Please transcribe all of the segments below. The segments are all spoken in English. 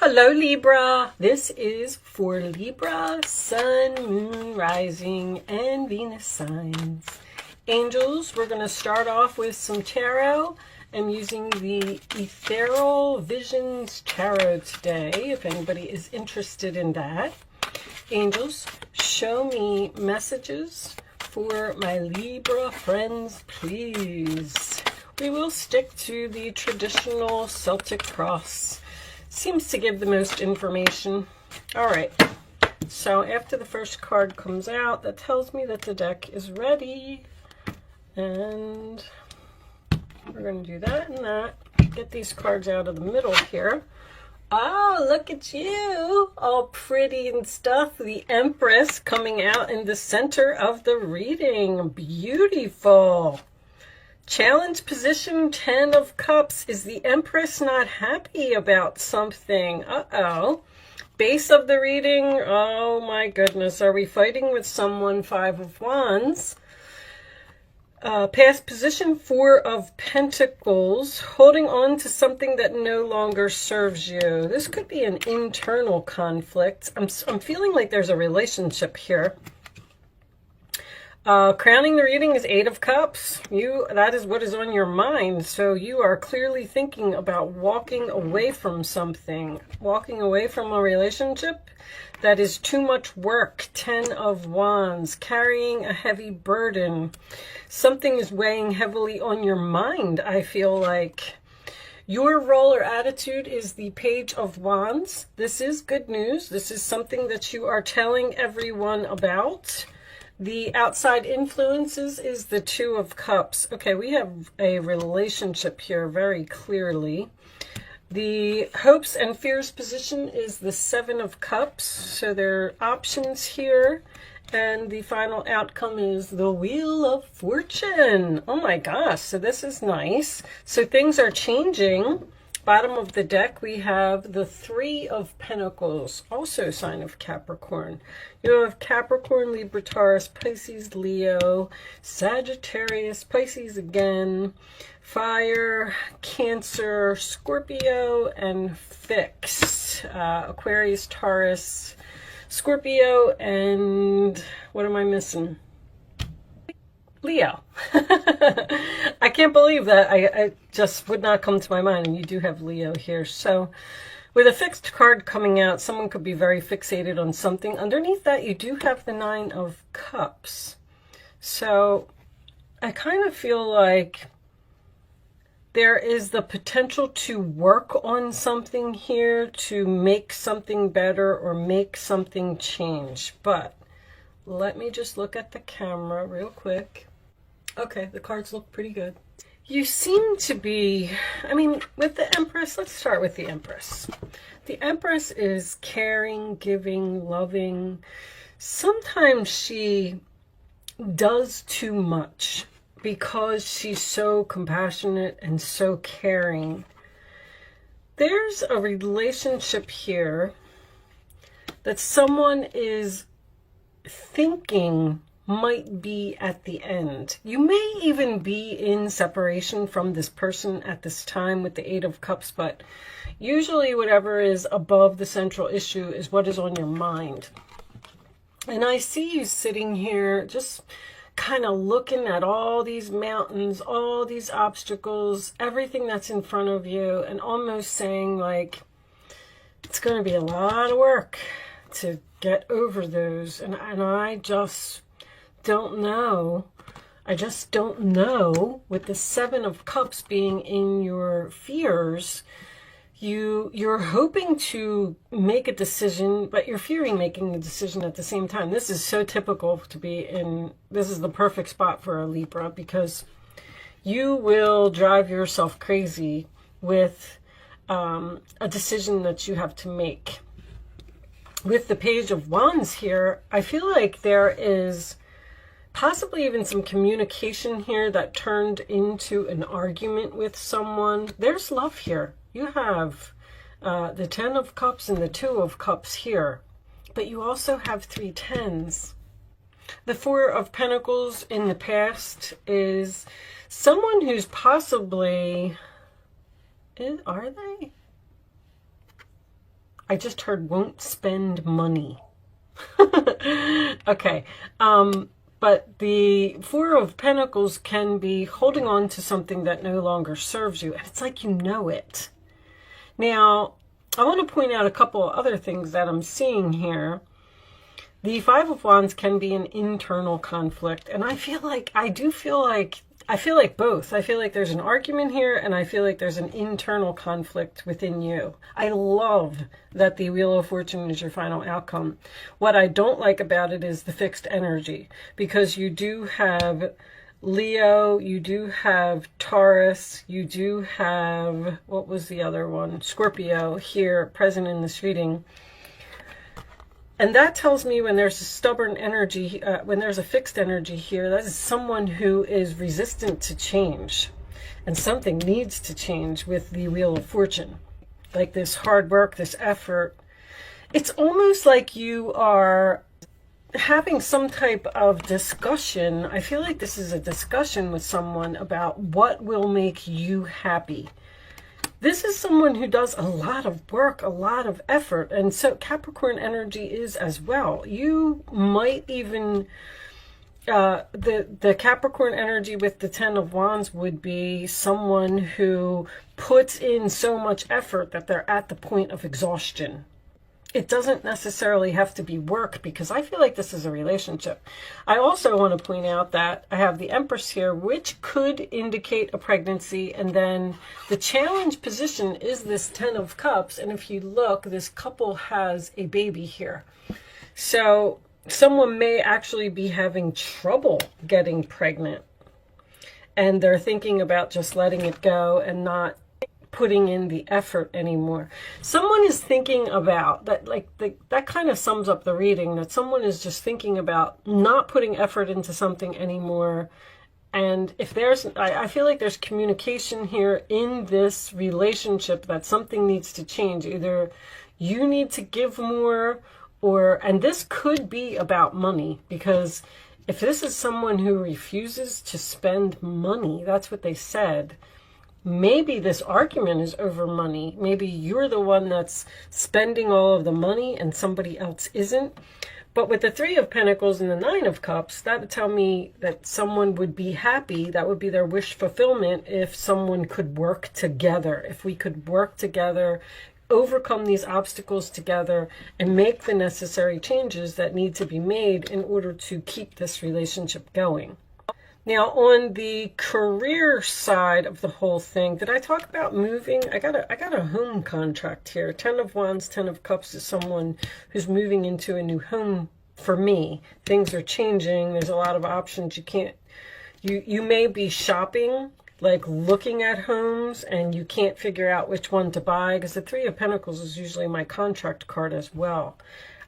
Hello Libra, this is for Libra, Sun, Moon, Rising, and Venus signs. Angels, we're going to start off with some tarot. I'm using the Ethereal Visions Tarot today, if anybody is interested in that. Angels, show me messages for my Libra friends, please. We will stick to the traditional Celtic cross. Seems to give the most information. All right, so after the first card comes out, that tells me that the deck is ready. And we're going to do that and that. Get these cards out of the middle here. Oh, look at you, all pretty and stuff. The Empress coming out in the center of the reading. Beautiful. Challenge position, 10 of Cups. Is the Empress not happy about something? Uh-oh. Base of the reading, oh my goodness. Are we fighting with someone? 5 of Wands. Past position, 4 of Pentacles. Holding on to something that no longer serves you. This could be an internal conflict. I'm feeling like there's a relationship here. Crowning the reading is 8 of Cups. That is what is on your mind. So you are clearly thinking about walking away from something, walking away from a relationship that is too much work. 10 of Wands, carrying a heavy burden. Something is weighing heavily on your mind, I feel like. Your role or attitude is the Page of Wands. This is good news. This is something that you are telling everyone about. The outside influences is the 2 of Cups. Okay, we have a relationship here very clearly. The hopes and fears position is the 7 of Cups. So there are options here. And the final outcome is the Wheel of Fortune. Oh my gosh, so this is nice. So things are changing. Bottom of the deck, we have the 3 of Pentacles, also sign of Capricorn. You have Capricorn, Libra, Taurus, Pisces, Leo, Sagittarius, Pisces again, Fire, Cancer, Scorpio, and Fixed. Aquarius, Taurus, Scorpio, and what am I missing? Leo. I can't believe that. I just would not come to my mind, and you do have Leo here. So with a fixed card coming out, someone could be very fixated on something. Underneath that, you do have the 9 of Cups. So I kind of feel like there is the potential to work on something here, to make something better or make something change. But let me just look at the camera real quick. Okay, the cards look pretty good. You seem to be, with the Empress, let's start with the Empress. The Empress is caring, giving, loving. Sometimes she does too much because she's so compassionate and so caring. There's a relationship here that someone is thinking might be at the end. You may even be in separation from this person at this time with the 8 of Cups, but usually whatever is above the central issue is what is on your mind. And I see you sitting here just kind of looking at all these mountains, all these obstacles, everything that's in front of you, and almost saying like, it's going to be a lot of work to get over those. And I just don't know. I just don't know. With the 7 of Cups being in your fears, you're hoping to make a decision, but you're fearing making a decision at the same time. This is so typical to be in. This is the perfect spot for a Libra, because you will drive yourself crazy with a decision that you have to make. With the Page of Wands here, I feel like there is possibly even some communication here that turned into an argument with someone. There's love here. You have the 10 of Cups and the 2 of Cups here, but you also have 3 10s. The 4 of Pentacles in the past is someone who's possibly, are they? I just heard won't spend money. Okay. But the Four of Pentacles can be holding on to something that no longer serves you. And it's like you know it. Now, I want to point out a couple of other things that I'm seeing here. The Five of Wands can be an internal conflict. And I feel like both. I feel like there's an argument here, and I feel like there's an internal conflict within you. I love that the Wheel of Fortune is your final outcome. What I don't like about it is the fixed energy, because you do have Leo, you do have Taurus, you do have, what was the other one? Scorpio here present in this reading. And that tells me when there's a stubborn energy, when there's a fixed energy here, that is someone who is resistant to change. And something needs to change with the Wheel of Fortune. Like this hard work, this effort. It's almost like you are having some type of discussion. I feel like this is a discussion with someone about what will make you happy. This is someone who does a lot of work, a lot of effort. And so Capricorn energy is as well. You might even, the Capricorn energy with the Ten of Wands would be someone who puts in so much effort that they're at the point of exhaustion. It doesn't necessarily have to be work, because I feel like this is a relationship. I also want to point out that I have the Empress here, which could indicate a pregnancy. And then the challenge position is this Ten of Cups. And if you look, this couple has a baby here. So someone may actually be having trouble getting pregnant. And they're thinking about just letting it go and not putting in the effort anymore. Someone is thinking about that, like that kind of sums up the reading, that someone is just thinking about not putting effort into something anymore. And if there's, I feel like there's communication here in this relationship that something needs to change. Either you need to give more, and this could be about money, because if this is someone who refuses to spend money, that's what they said. Maybe this argument is over money. Maybe you're the one that's spending all of the money and somebody else isn't. But with the Three of Pentacles and the Nine of Cups, that would tell me that someone would be happy. That would be their wish fulfillment if someone could work together. If we could work together, overcome these obstacles together, and make the necessary changes that need to be made in order to keep this relationship going. Now, on the career side of the whole thing, did I talk about moving? I got a home contract here. Ten of Wands, Ten of Cups is someone who's moving into a new home for me. Things are changing. There's a lot of options. You may be shopping, like looking at homes, and you can't figure out which one to buy, because the Three of Pentacles is usually my contract card as well.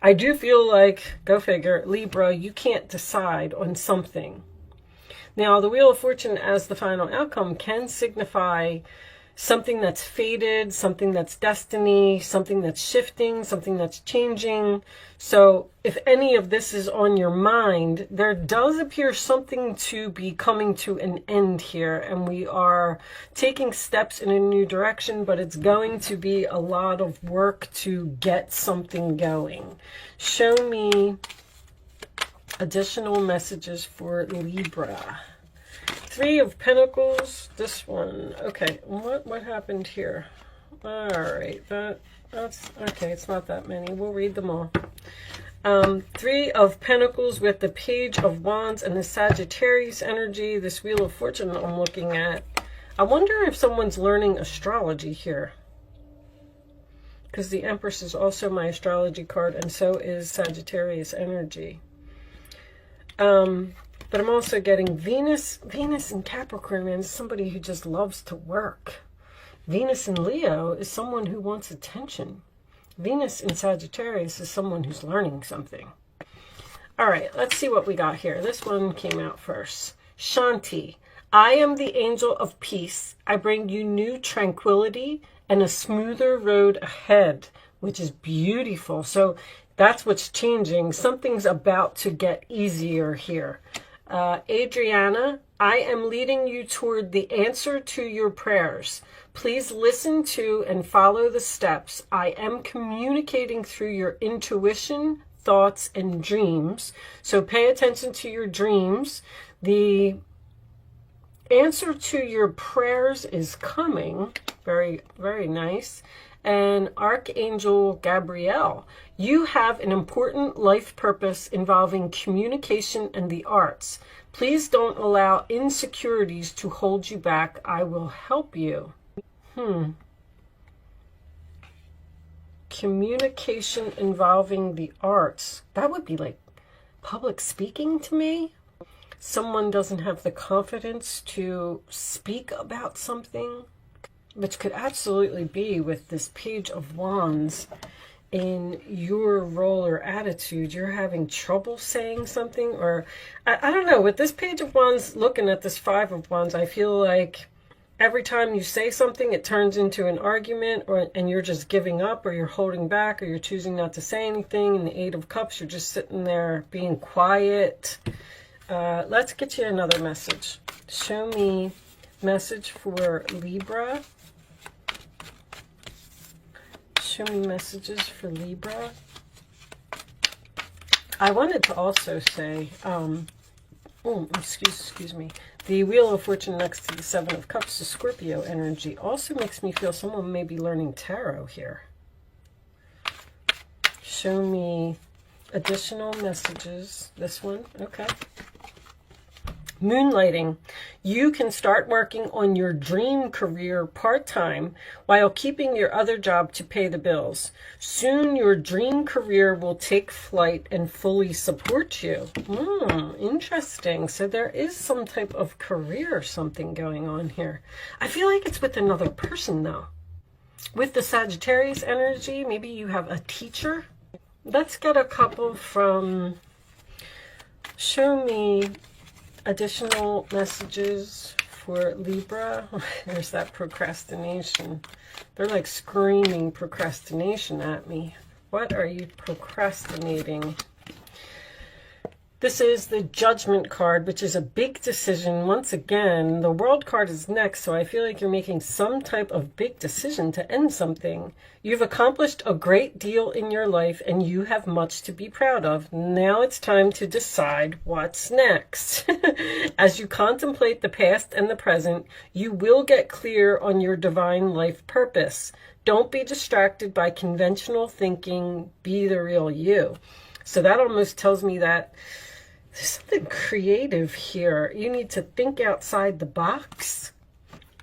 I do feel like, go figure, Libra, you can't decide on something. Now, the Wheel of Fortune as the final outcome can signify something that's fated, something that's destiny, something that's shifting, something that's changing. So if any of this is on your mind, there does appear something to be coming to an end here, and we are taking steps in a new direction, but it's going to be a lot of work to get something going. Show me additional messages for Libra. Three of Pentacles, this one. Okay, what happened here? All right, that's okay. It's not that many. We'll read them all. Three of Pentacles with the Page of Wands and the Sagittarius energy. This Wheel of Fortune I'm looking at. I wonder if someone's learning astrology here, because the Empress is also my astrology card, and so is Sagittarius energy. But I'm also getting Venus in Capricorn, man, is somebody who just loves to work. Venus in Leo is someone who wants attention. Venus in Sagittarius is someone who's learning something. All right, let's see what we got here. This one came out first. Shanti, I am the angel of peace. I bring you new tranquility and a smoother road ahead, which is beautiful. So that's what's changing. Something's about to get easier here. Adriana, I am leading you toward the answer to your prayers. Please listen to and follow the steps. I am communicating through your intuition, thoughts, and dreams. So pay attention to your dreams. The answer to your prayers is coming. Very, very nice. And Archangel Gabriel, you have an important life purpose involving communication and the arts. Please don't allow insecurities to hold you back. I will help you. Communication involving the arts. That would be like public speaking to me. Someone doesn't have the confidence to speak about something, which could absolutely be with this Page of Wands in your role or attitude. You're having trouble saying something, or I don't know. With this Page of Wands, looking at this Five of Wands, I feel like every time you say something, it turns into an argument, and you're just giving up, or you're holding back, or you're choosing not to say anything. In the Eight of Cups, you're just sitting there being quiet. Let's get you another message. Show me message for Libra. Show me messages for Libra. I wanted to also say, excuse me. The Wheel of Fortune next to the Seven of Cups, the Scorpio energy, also makes me feel someone may be learning tarot here. Show me additional messages. This one, okay. Moonlighting. You can start working on your dream career part-time while keeping your other job to pay the bills. Soon your dream career will take flight and fully support you. Interesting. So there is some type of career or something going on here. I feel like it's with another person though. With the Sagittarius energy, maybe you have a teacher. Let's get a couple from, show me additional messages for Libra. There's that procrastination. They're like screaming procrastination at me. What are you procrastinating? This is the Judgment card, which is a big decision. Once again, the World card is next, so I feel like you're making some type of big decision to end something. You've accomplished a great deal in your life, and you have much to be proud of. Now it's time to decide what's next. As you contemplate the past and the present, you will get clear on your divine life purpose. Don't be distracted by conventional thinking. Be the real you. So that almost tells me that there's something creative here. You need to think outside the box.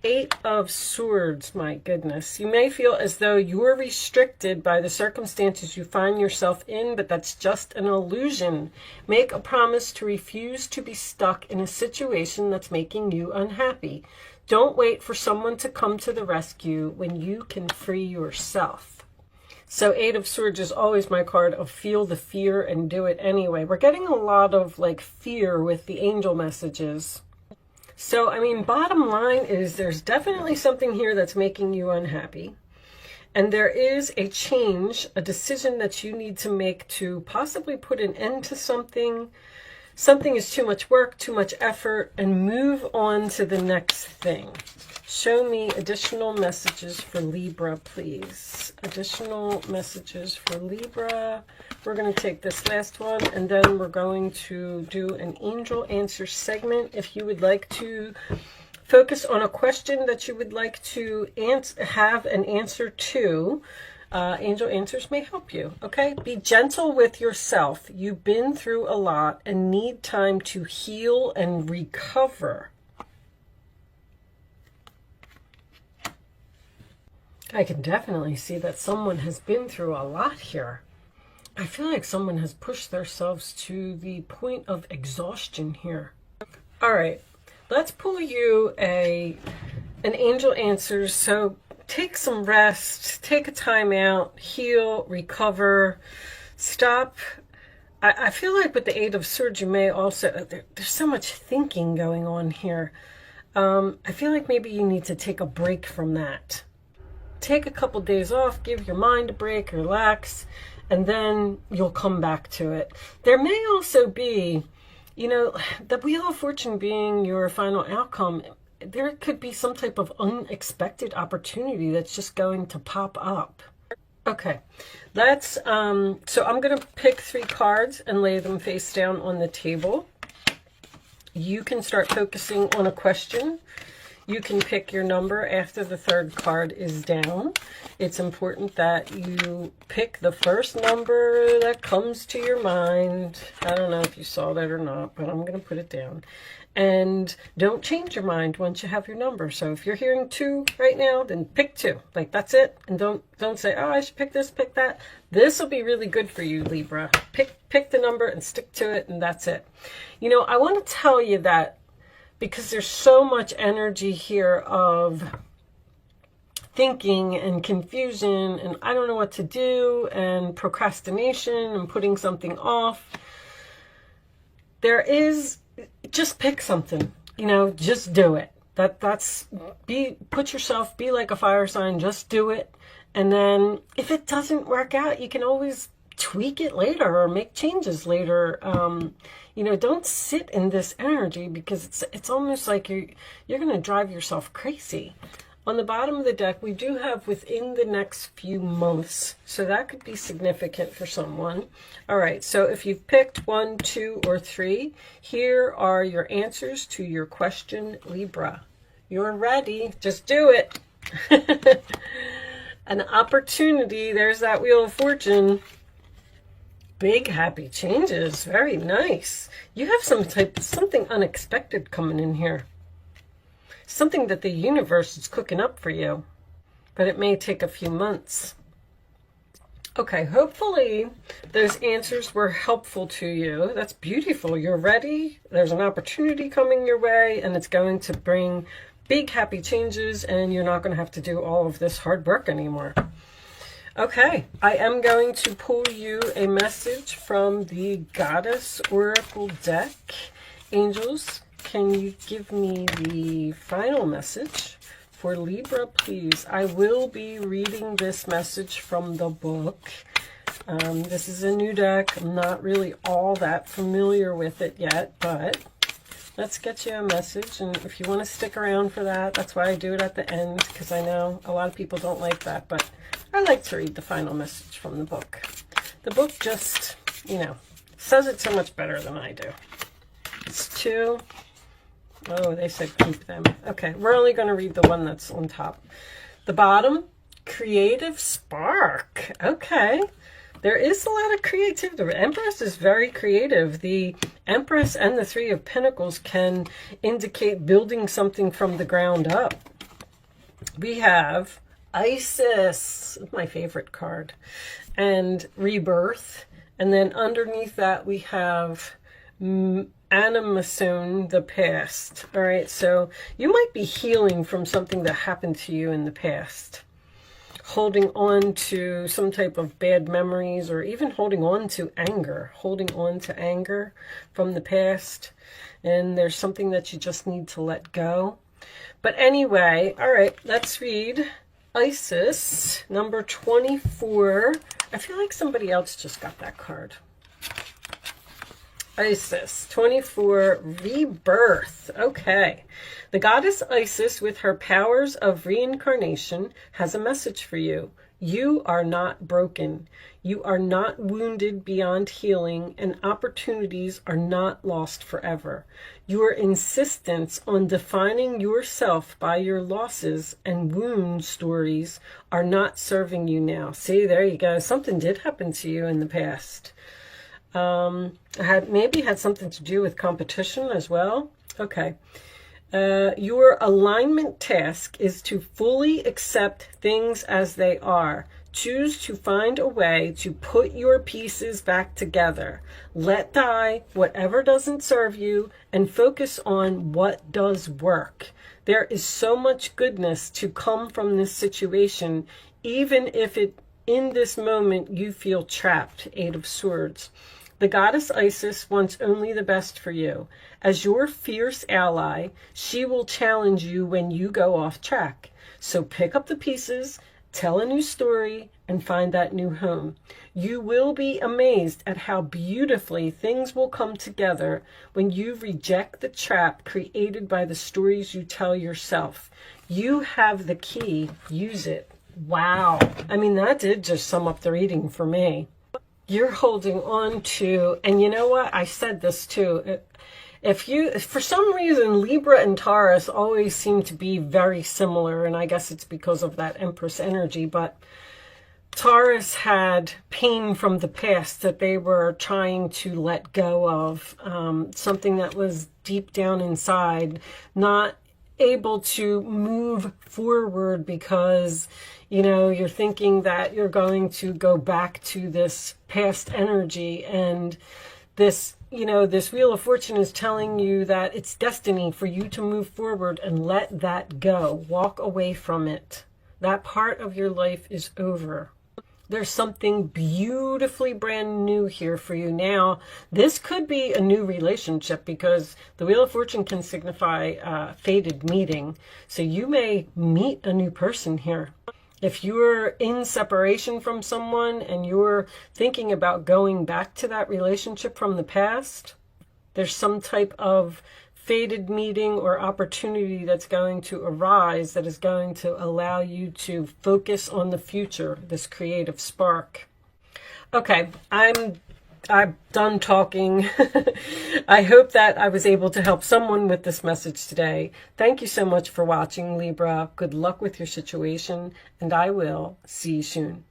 Eight of Swords, my goodness. You may feel as though you're restricted by the circumstances you find yourself in, but that's just an illusion. Make a promise to refuse to be stuck in a situation that's making you unhappy. Don't wait for someone to come to the rescue when you can free yourself. So Eight of Swords is always my card of feel the fear and do it anyway. We're getting a lot of like fear with the angel messages. So, I mean, bottom line is there's definitely something here that's making you unhappy. And there is a change, a decision that you need to make to possibly put an end to something. Something is too much work, too much effort, and move on to the next thing. Show me additional messages for Libra, please. Additional messages for Libra. We're going to take this last one, and then we're going to do an angel answer segment. If you would like to focus on a question that you would like to have an answer to, angel answers may help you, okay? Be gentle with yourself. You've been through a lot and need time to heal and recover. I can definitely see that someone has been through a lot here. I feel like someone has pushed themselves to the point of exhaustion here. All right, let's pull you an angel answers. So take some rest, take a time out, heal, recover, stop. I feel like with the Eight of Swords, you may also, there's so much thinking going on here. I feel like maybe you need to take a break from that. Take a couple days off, give your mind a break, relax, and then you'll come back to it. There may also be You know, the Wheel of Fortune being your final outcome, there could be some type of unexpected opportunity that's just going to pop up. Okay, let's, so I'm going to pick 3 cards and lay them face down on the table. You can start focusing on a question. You can pick your number after the 3rd card is down. It's important that you pick the first number that comes to your mind. I don't know if you saw that or not, but I'm going to put it down. And don't change your mind once you have your number. So if you're hearing 2 right now, then pick 2. Like, that's it. And don't say, oh, I should pick this, pick that. This will be really good for you, Libra. Pick the number and stick to it, and that's it. You know, I want to tell you that because there's so much energy here of thinking and confusion and I don't know what to do and procrastination and putting something off. There is, just pick something, you know, just do it. Put yourself, be like a fire sign, just do it. And then if it doesn't work out, you can always tweak it later or make changes later. You know, don't sit in this energy because it's almost like you're going to drive yourself crazy. On the bottom of the deck, we do have within the next few months. So that could be significant for someone. All right, so if you've picked 1, 2, or 3, here are your answers to your question, Libra. You're ready. Just do it. An opportunity. There's that Wheel of Fortune. Big happy changes. Very nice. You have something unexpected coming in here. Something that the universe is cooking up for you. But it may take a few months. Okay, hopefully those answers were helpful to you. That's beautiful. You're ready. There's an opportunity coming your way, and it's going to bring big happy changes, and you're not going to have to do all of this hard work anymore. Okay, I am going to pull you a message from the Goddess Oracle deck. Angels, can you give me the final message for Libra, please? I will be reading this message from the book. This is a new deck. I'm not really all that familiar with it yet, but let's get you a message. And if you want to stick around for that, that's why I do it at the end, because I know a lot of people don't like that, but I like to read the final message from the book. The book just, you know, says it so much better than I do. It's 2. Oh, they said keep them. Okay, we're only going to read the one that's on top. The bottom, creative spark. Okay, there is a lot of creativity. The Empress is very creative. The Empress and the 3 of Pentacles can indicate building something from the ground up. We have Isis, my favorite card, and rebirth. And then underneath that we have Animasoon, the past. All right, so you might be healing from something that happened to you in the past. Holding on to some type of bad memories, or even holding on to anger. Holding on to anger from the past. And there's something that you just need to let go. But anyway, all right, let's read Isis, number 24. I feel like somebody else just got that card. Isis, 24, rebirth. Okay. The goddess Isis, with her powers of reincarnation, has a message for you. You are not broken. You are not wounded beyond healing, and opportunities are not lost forever. Your insistence on defining yourself by your losses and wound stories are not serving you now. See, there you go. Something did happen to you in the past. Maybe had something to do with competition as well. Okay. Your alignment task is to fully accept things as they are. Choose to find a way to put your pieces back together. Let die whatever doesn't serve you and focus on what does work. There is so much goodness to come from this situation, even if in this moment you feel trapped. 8 of Swords. The goddess Isis wants only the best for you. As your fierce ally, she will challenge you when you go off track. So pick up the pieces, tell a new story, and find that new home. You will be amazed at how beautifully things will come together when you reject the trap created by the stories you tell yourself. You have the key. Use it. Wow. I mean, that did just sum up the reading for me. You're holding on to, and you know what? I said this too. If for some reason, Libra and Taurus always seem to be very similar, and I guess it's because of that Empress energy, but Taurus had pain from the past that they were trying to let go of, something that was deep down inside, not able to move forward because, you know, you're thinking that you're going to go back to this past energy, and this, you know, this Wheel of Fortune is telling you that it's destiny for you to move forward and let that go. Walk away from it. That part of your life is over. There's something beautifully brand new here for you now. This could be a new relationship because the Wheel of Fortune can signify fated meeting. So you may meet a new person here. If you're in separation from someone and you're thinking about going back to that relationship from the past, there's some type of fated meeting or opportunity that's going to arise that is going to allow you to focus on the future, this creative spark. Okay, I'm done talking. I hope that I was able to help someone with this message today. Thank you so much for watching, Libra. Good luck with your situation, and I will see you soon.